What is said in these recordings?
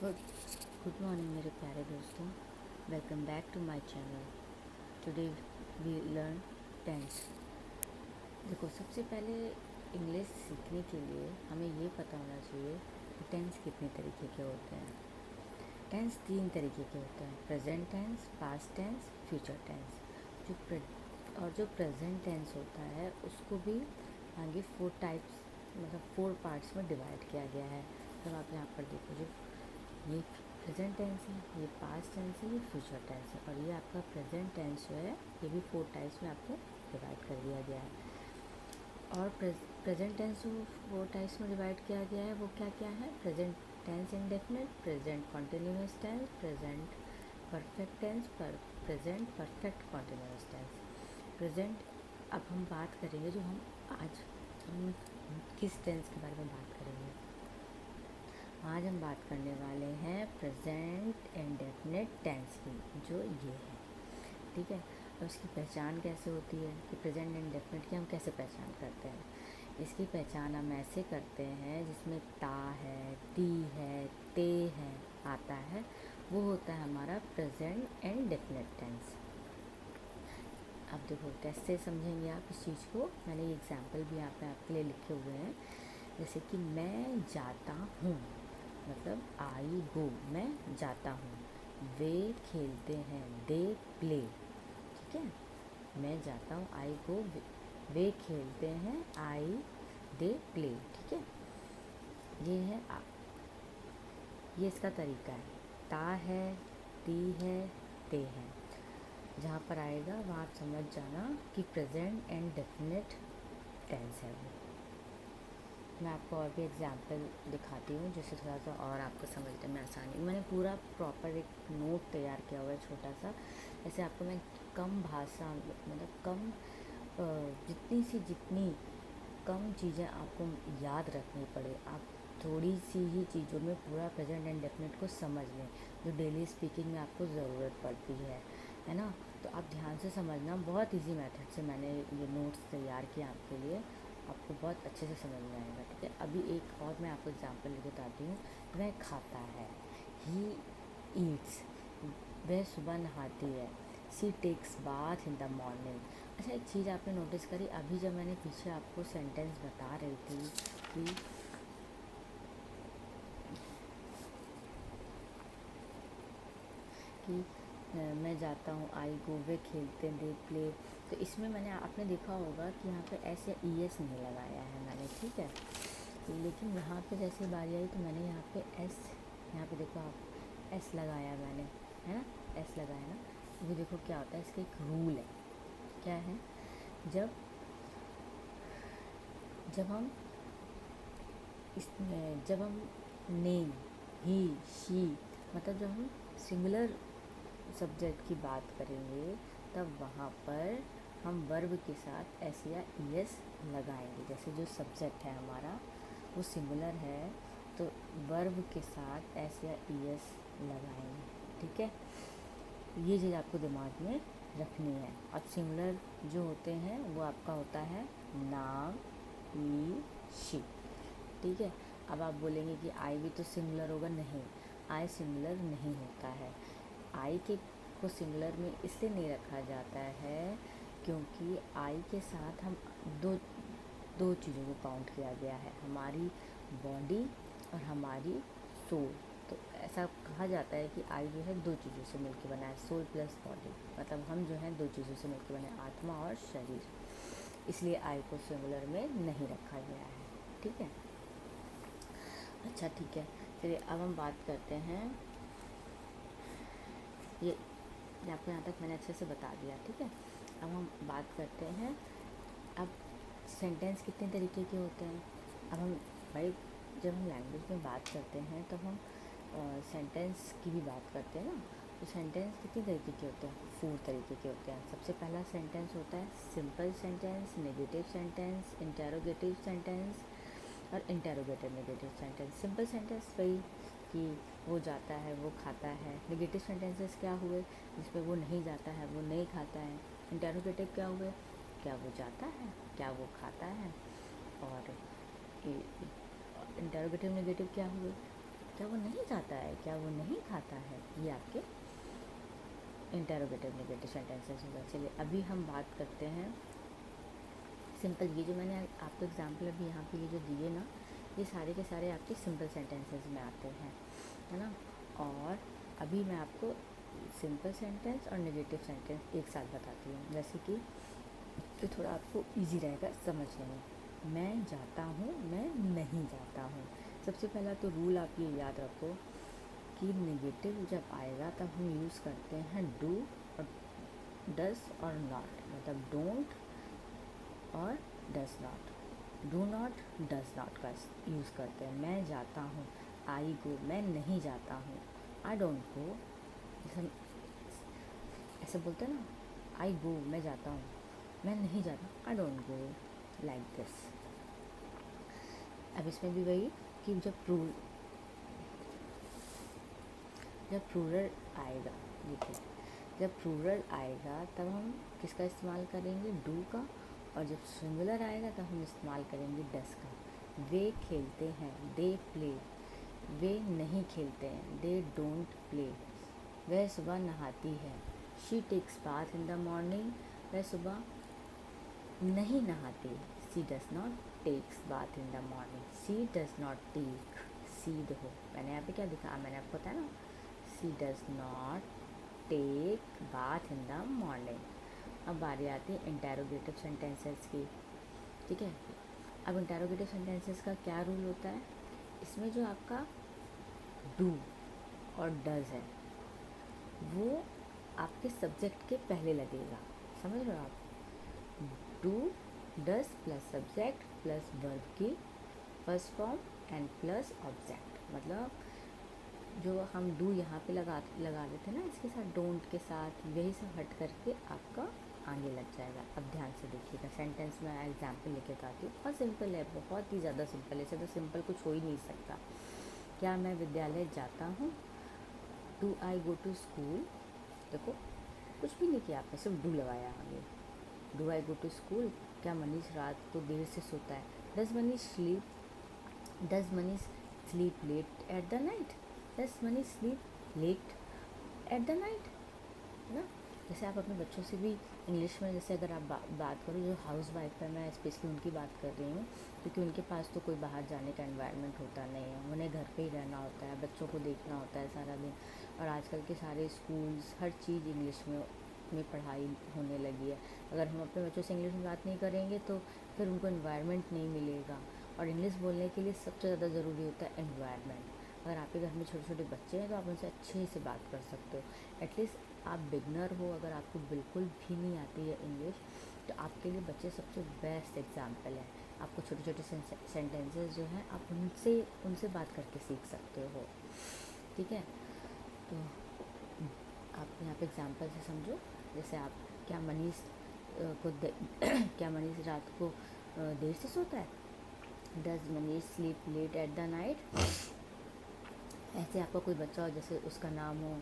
Good morning मेरे प्यारे दोस्तों। Welcome back to my channel. Today we learn tense. देखो, सबसे पहले इंग्लिश सीखने के लिए हमें ये पता होना चाहिए कि टेंस कितने तरीके के होते हैं। टेंस 3 तरीके के होते हैं: present tense, past tense, future tense. जो प्रेजेंट टेंस होता है उसको भी आगे 4 टाइप्स, मतलब 4 पार्ट्स में डिवाइड किया गया है। जब आप यहाँ पर देखो, जो ये प्रेजेंट टेंस है, ये पास्ट टेंस है, ये फ्यूचर टेंस है, और ये आपका प्रेजेंट टेंस जो है ये भी 4 टाइप्स में आपको डिवाइड कर दिया गया है। और प्रेजेंट टेंस जो 4 टाइप्स में डिवाइड किया गया है वो क्या क्या है: present tense indefinite, present continuous tense, present perfect tense, present perfect continuous tense. Present, अब हम बात करेंगे, जो हम किस टेंस के बारे में बात करेंगे। आज हम बात करने वाले हैं प्रेजेंट इंडेफिनिट टेंस की, जो ये है। ठीक है, और इसकी पहचान कैसे होती है कि प्रेजेंट इंडेफिनिट की हम कैसे पहचान करते हैं। इसकी पहचान हम ऐसे करते हैं जिसमें ता है, ती है, ते है आता है, वो होता है हमारा प्रेजेंट इंडेफिनिट टेंस। अब देखो, कैसे समझेंगे आप इस चीज़ को। मैंने ये एग्जाम्पल भी यहाँ पे आपके लिए लिखे हुए हैं। जैसे कि मैं जाता हूँ, मतलब आई गो, मैं जाता हूँ। वे खेलते हैं, दे प्ले। ठीक है, मैं जाता हूँ, आई गो, वे खेलते हैं, आई दे प्ले। ठीक है, ये है ये इसका तरीका है। ता है, ती है, ते है। जहाँ पर आएगा वहाँ आप समझ जाना कि प्रेजेंट एंड डेफिनेट टेंस है वो। मैं आपको और भी एग्जाम्पल दिखाती हूँ जिससे थोड़ा सा और आपको समझने में आसानी। मैंने पूरा प्रॉपर एक नोट तैयार किया हुआ है छोटा सा। जैसे आपको मैं कम भाषा, मतलब कम जितनी कम चीज़ें आपको याद रखनी पड़े, आप थोड़ी सी ही चीज़ों में पूरा प्रेजेंट एंड डेफिनेट को समझ लें, जो डेली स्पीकिंग में आपको ज़रूरत पड़ती है ना। तो आप ध्यान से समझना, बहुत इजी मेथड से मैंने ये नोट्स तैयार किया आपके लिए, आपको बहुत अच्छे से समझ में आएगा। ठीक है, अभी एक और मैं आपको एग्जांपल बताती हूँ। वह खाता है, ही ईट्स। वह सुबह नहाती है, she takes bath in the morning. अच्छा, एक चीज़ आपने नोटिस करी, अभी जब मैंने पीछे आपको सेंटेंस बता रही थी कि मैं जाता हूँ, आई गो, वे खेलते हैं, दे प्ले, तो इसमें मैंने आपने देखा होगा कि यहाँ पे एस या ई एस नहीं लगाया है मैंने। ठीक है, लेकिन यहाँ पे जैसे बारी आई तो मैंने यहाँ पे एस, यहाँ पे देखो आप, एस लगाया मैंने, है ना, एस लगाया ना। अभी देखो क्या होता है, इसका एक रूल है। क्या है, जब जब हम जब हम नेम, ही, शी, मतलब जब हम सिंगुलर सब्जेक्ट की बात करेंगे तब वहाँ पर हम वर्ब के साथ एस या ई एस लगाएंगे। जैसे जो सब्जेक्ट है हमारा वो सिंगुलर है तो वर्ब के साथ एस या ई एस लगाएंगे। ठीक है, ये चीज़ आपको दिमाग में रखनी है। अब सिंगुलर जो होते हैं वो आपका होता है नाम, ही, शी। ठीक है, अब आप बोलेंगे कि आई भी तो सिंगुलर होगा। नहीं, आई सिंगुलर नहीं होता है। आई के को सिंगुलर में इसलिए नहीं रखा जाता है क्योंकि आई के साथ हम दो दो चीज़ों को काउंट किया गया है, हमारी बॉडी और हमारी सोल। तो ऐसा कहा जाता है कि आई जो है दो चीज़ों से मिलकर बना है, सोल प्लस बॉडी, मतलब हम जो है दो चीज़ों से मिलकर बने, आत्मा और शरीर। इसलिए आई को सिंगुलर में नहीं रखा गया है। ठीक है, अच्छा ठीक है, चलिए अब हम बात करते हैं। ये आपको यहाँ तक मैंने अच्छे से बता दिया। ठीक है, अब हम बात करते हैं। अब सेंटेंस कितने तरीके के होते हैं। अब हम भाई, जब हम लैंग्वेज में बात करते हैं तो हम सेंटेंस की भी बात करते हैं ना। तो सेंटेंस कितने तरीके के होते हैं? 4 तरीके के होते हैं। सबसे पहला सेंटेंस होता है simple sentence, negative sentence, interrogative sentence और interrogative negative sentence. Simple sentence वही कि वो जाता है, वो खाता है। नेगेटिव सेंटेंसेस क्या हुए? जिसमें वो नहीं जाता है, वो नहीं खाता है। इंटेरोगेटिव क्या हुए? क्या वो जाता है, क्या वो खाता है। और इंटेरोगेटिव नेगेटिव क्या हुए? क्या वो नहीं जाता है, क्या वो नहीं खाता है, ये आपके इंटरोगेटिव नेगेटिव सेंटेंसेस होगा। चलिए अभी हम बात करते हैं सिंपल। ये जो मैंने आपको एग्जाम्पल अभी यहाँ पे ये जो दिए ना, ये सारे के सारे आपके सिंपल सेंटेंसेस में आते हैं, है ना। और अभी मैं आपको सिंपल सेंटेंस और नेगेटिव सेंटेंस एक साथ बताती हूँ, जैसे कि तो थोड़ा आपको इजी रहेगा समझने में। मैं जाता हूँ, मैं नहीं जाता हूँ। सबसे पहला तो रूल आप ये याद रखो कि नेगेटिव जब आएगा तब हम यूज़ करते हैं डू और डस और नॉट, मतलब डोंट और does not. Do not, does not का यूज़ करते हैं। मैं जाता हूँ, आई गो, मैं नहीं जाता हूँ, आई डोंट गो। जैसे हम ऐसे बोलते हैं ना, आई गो मैं जाता हूँ, मैं नहीं जाता, I don't go, like this. अब इसमें भी वही कि जब प्लूरल आएगा, देखिए जब प्लूरल आएगा तब हम किसका इस्तेमाल करेंगे, डू का। और जब सिंगुलर आएगा तब हम इस्तेमाल करेंगे डस का। वे खेलते हैं, दे प्ले। वे नहीं खेलते हैं, दे डोंट प्ले। वह सुबह नहाती है, she takes bath in the morning. वह सुबह नहीं नहाती, she does not takes bath in the morning. She does not take, she देखो मैंने यहाँ पे क्या दिखा, मैंने आपको बताया ना, she does not take bath in the morning. अब बारी आती है इंटेरोगेटिव सेंटेंसेस की, ठीक है। अब इंटेरोगेटिव सेंटेंसेस का क्या रूल होता है, इसमें जो आपका डू और डज है वो आपके सब्जेक्ट के पहले लगेगा, समझ रहे हो आप। Do does plus subject plus verb की first form and plus object, मतलब जो हम डू यहाँ पे लगा देते हैं ना इसके साथ, डोंट के साथ, यही सब हट करके आपका आगे लग जाएगा। अब ध्यान से देखिएगा, सेंटेंस में एग्जाम्पल लेके आती हूँ। बहुत सिंपल है, बहुत ही ज़्यादा सिंपल है, इससे तो सिंपल कुछ हो ही नहीं सकता। क्या मैं विद्यालय जाता हूँ, do I go to school. देखो कुछ भी नहीं किया आपने, सिर्फ डू लगाया आगे। Do I go to school. क्या मनीष रात को देर से सोता है, does Manish sleep late at the night. Does Manish sleep late at the night, है ना। जैसे आप अपने बच्चों से भी इंग्लिश में, जैसे अगर आप बात करो, जो हाउस वाइफ है, मैं स्पेशली उनकी बात कर रही हूँ, क्योंकि उनके पास तो कोई बाहर जाने का एनवायरनमेंट होता नहीं है, उन्हें घर पे ही रहना होता है, बच्चों को देखना होता है सारा दिन। और आजकल के सारे स्कूल्स, हर चीज़ इंग्लिश में पढ़ाई होने लगी है। अगर हम अपने बच्चों से इंग्लिश में बात नहीं करेंगे तो फिर उनको एनवायरनमेंट नहीं मिलेगा। और इंग्लिश बोलने के लिए सबसे ज़्यादा ज़रूरी होता है एनवायरनमेंट। अगर आपके घर में छोटे छोटे बच्चे हैं तो आप उनसे अच्छे से बात कर सकते हो। एटलीस्ट आप बिगनर हो, अगर आपको बिल्कुल भी नहीं आती है इंग्लिश, तो आपके लिए बच्चे सबसे बेस्ट एग्जाम्पल है। आपको छोटे छोटे सेंटेंसेस जो हैं आप उनसे बात करके सीख सकते हो, ठीक है। तो आप यहाँ पे एग्जाम्पल से समझो। जैसे आप, क्या मनीष क्या मनीष रात को देर से सोता है, does Manish sleep late at the night. ऐसे आपका कोई बच्चा हो, जैसे उसका नाम हो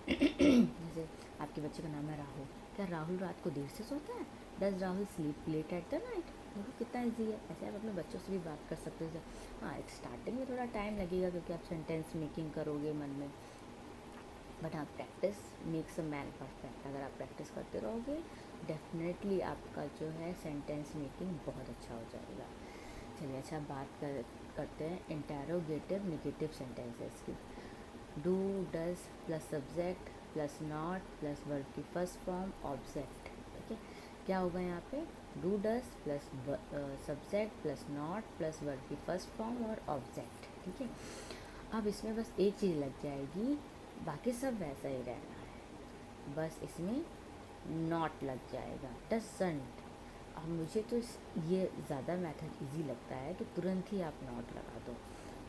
जैसे आपके बच्चे का नाम है राहुल, क्या राहुल रात को देर से सोता है, does Rahul sleep late at the night. देखो कितना ईजी है। ऐसे आप अपने बच्चों से भी बात कर सकते हो। हाँ, स्टार्टिंग में थोड़ा टाइम लगेगा क्योंकि आप सेंटेंस मेकिंग करोगे मन में, बट हाँ, practice makes a man perfect. अगर आप प्रैक्टिस करते रहोगे डेफिनेटली आपका जो है सेंटेंस मेकिंग बहुत अच्छा हो जाएगा। चलिए अच्छा, करते हैं इंटेरोगेटिव नेगेटिव सेंटेंसेस की। Do does plus subject plus not plus verb की फर्स्ट फॉर्म ऑब्जेक्ट, ठीक है। क्या होगा यहाँ पे, do does plus subject plus not plus verb की फर्स्ट फॉर्म और ऑब्जेक्ट, ठीक है। अब इसमें बस एक चीज़ लग जाएगी, बाकी सब वैसा ही रहना है, बस इसमें नॉट लग जाएगा, डजंट। अब मुझे तो ये ज़्यादा मेथड इजी लगता है कि तुरंत ही आप नॉट लगा दो।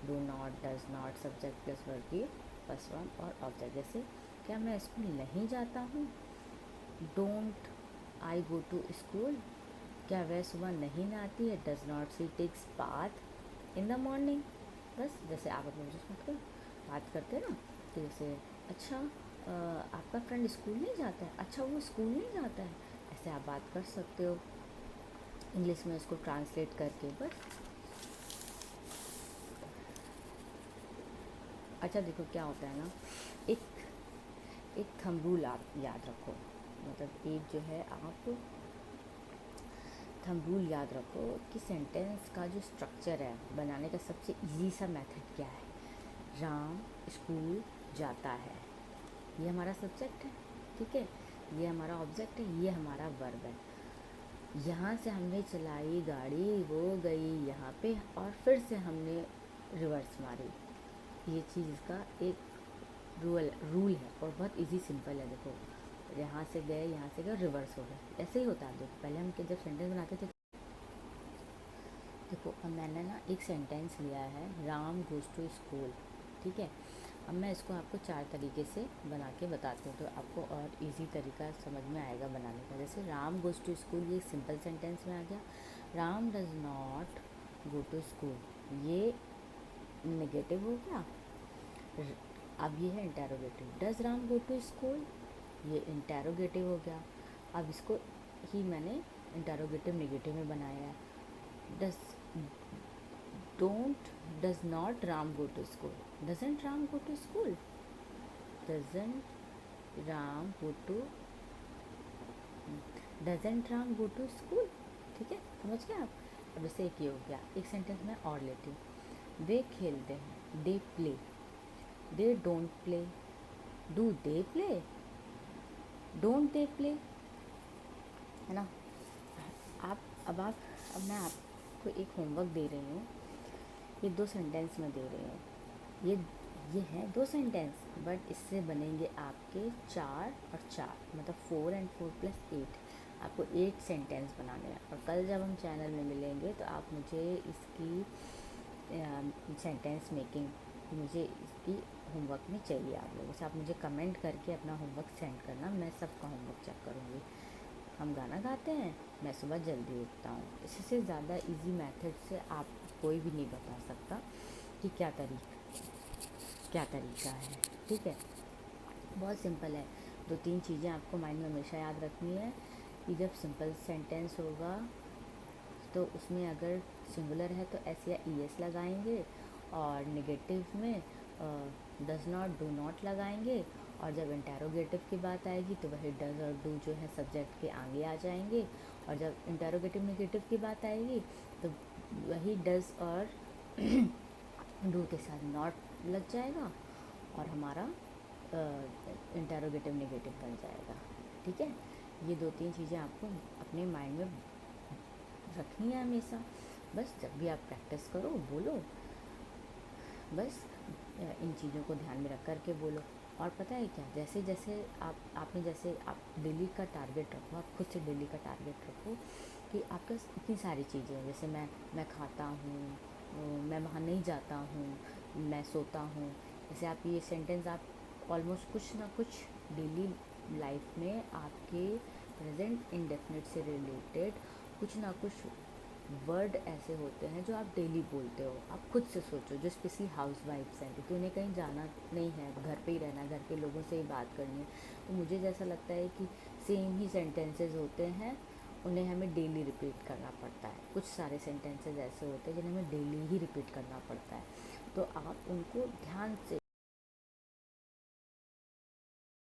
Do not, does not, subject plus verb की फर्स्ट फॉर्म और ऑब्जेक्ट। जैसे क्या मैं स्कूल नहीं जाता हूँ, don't I go to school. क्या वह सुबह नहीं नहाती है, does not she takes bath in the morning. बस जैसे आप अपने बच्चों से बात करते हैं ना, तो जैसे अच्छा आपका फ्रेंड स्कूल नहीं जाता है, अच्छा वो स्कूल नहीं जाता है, ऐसे आप बात कर सकते हो इंग्लिश में इसको ट्रांसलेट करके। बस अच्छा देखो क्या होता है ना, एक एक थंब रूल आप याद रखो, मतलब एक जो है आप थंब रूल याद रखो कि सेंटेंस का जो स्ट्रक्चर है बनाने का सबसे इजी सा मेथड क्या है। राम स्कूल जाता है, ये हमारा सब्जेक्ट है, ठीक है, ये हमारा ऑब्जेक्ट है, ये हमारा वर्ब है। यहाँ से हमने चलाई गाड़ी, वो गई यहाँ पे और फिर से हमने रिवर्स मारी। ये चीज़ इसका एक रूल है और बहुत इजी सिंपल है। देखो यहाँ से गए, यहाँ से गए, रिवर्स हो गए, ऐसे ही होता है। देखो पहले हम जब सेंटेंस बनाते थे, देखो अब मैंने ना एक सेंटेंस लिया है, राम गोज़ टू स्कूल, ठीक है। अब मैं इसको आपको 4 तरीके से बना के बताती हूँ, तो आपको और इजी तरीका समझ में आएगा बनाने का। जैसे राम गोज़ टू स्कूल, ये सिंपल सेंटेंस में आ गया। Ram does not go to school, ये नेगेटिव हो गया। अब ये है interrogative, does Ram go to school, ये इंटेरोगेटिव हो गया। अब इसको ही मैंने इंटेरोगेटिव नेगेटिव में बनाया है। Does don't does not Ram go to school, doesn't Ram go to school, doesn't Ram go to doesn't Ram go to school, ठीक है, समझ गए आप। अब जैसे एक ये हो गया, एक सेंटेंस में और लेती हूँ। वे खेलते हैं, they play, they don't play, do they play, don't they play, है ना। आप अब मैं आपको एक होमवर्क दे रही हूँ, ये 2 सेंटेंस में दे रही हूँ। ये है 2 सेंटेंस, बट इससे बनेंगे आपके 4 और 4, मतलब 4 and 4 + 8। आपको 8 सेंटेंस बनाने हैं और कल जब हम चैनल में मिलेंगे तो आप मुझे इसकी सेंटेंस मेकिंग, मुझे इसकी होमवर्क में चाहिए आप लोगों से। आप मुझे कमेंट करके अपना होमवर्क सेंड करना, मैं सबका होमवर्क चेक करूँगी। हम गाना गाते हैं, मैं सुबह जल्दी उठता हूँ। इससे ज़्यादा इजी मेथड से आप कोई भी नहीं बता सकता कि क्या तरीका है, ठीक है। बहुत सिंपल है। 2-3 चीज़ें आपको माइंड में हमेशा याद रखनी है कि जब सिंपल सेंटेंस होगा तो उसमें अगर सिंगुलर है तो एस या ई एस लगाएंगे, और नेगेटिव में डज नॉट डू नॉट लगाएंगे, और जब इंटेरोगेटिव की बात आएगी तो वही डज और डू जो है सब्जेक्ट के आगे आ जाएंगे, और जब इंटेरोगेटिव नेगेटिव की बात आएगी तो वही डज और डू के साथ नॉट लग जाएगा और हमारा इंटेरोगेटिव नेगेटिव बन जाएगा, ठीक है। ये 2-3 चीज़ें आपको अपने माइंड में रखनी है हमेशा। बस जब भी आप प्रैक्टिस करो, बोलो, बस इन चीज़ों को ध्यान में रख कर के बोलो। और पता है क्या, जैसे जैसे आप डेली का टारगेट रखो, आप खुद से डेली का टारगेट रखो कि आपका इतनी सारी चीज़ें हैं, जैसे मैं खाता हूँ, मैं वहाँ नहीं जाता हूँ, मैं सोता हूँ। जैसे आप ये सेंटेंस आप ऑलमोस्ट कुछ ना कुछ डेली लाइफ में आपके प्रेजेंट इंडेफिनिट से रिलेटेड कुछ ना कुछ वर्ड ऐसे होते हैं जो आप डेली बोलते हो। आप खुद से सोचो, जो स्पेशली हाउस वाइफ्स हैं, क्योंकि उन्हें कहीं जाना नहीं है, घर पे ही रहना, घर के लोगों से ही बात करनी है, तो मुझे जैसा लगता है कि सेम ही सेंटेंसेस होते हैं, उन्हें हमें डेली रिपीट करना पड़ता है। कुछ सारे सेंटेंसेस ऐसे होते हैं जिन्हें हमें डेली ही रिपीट करना पड़ता है, तो आप उनको ध्यान से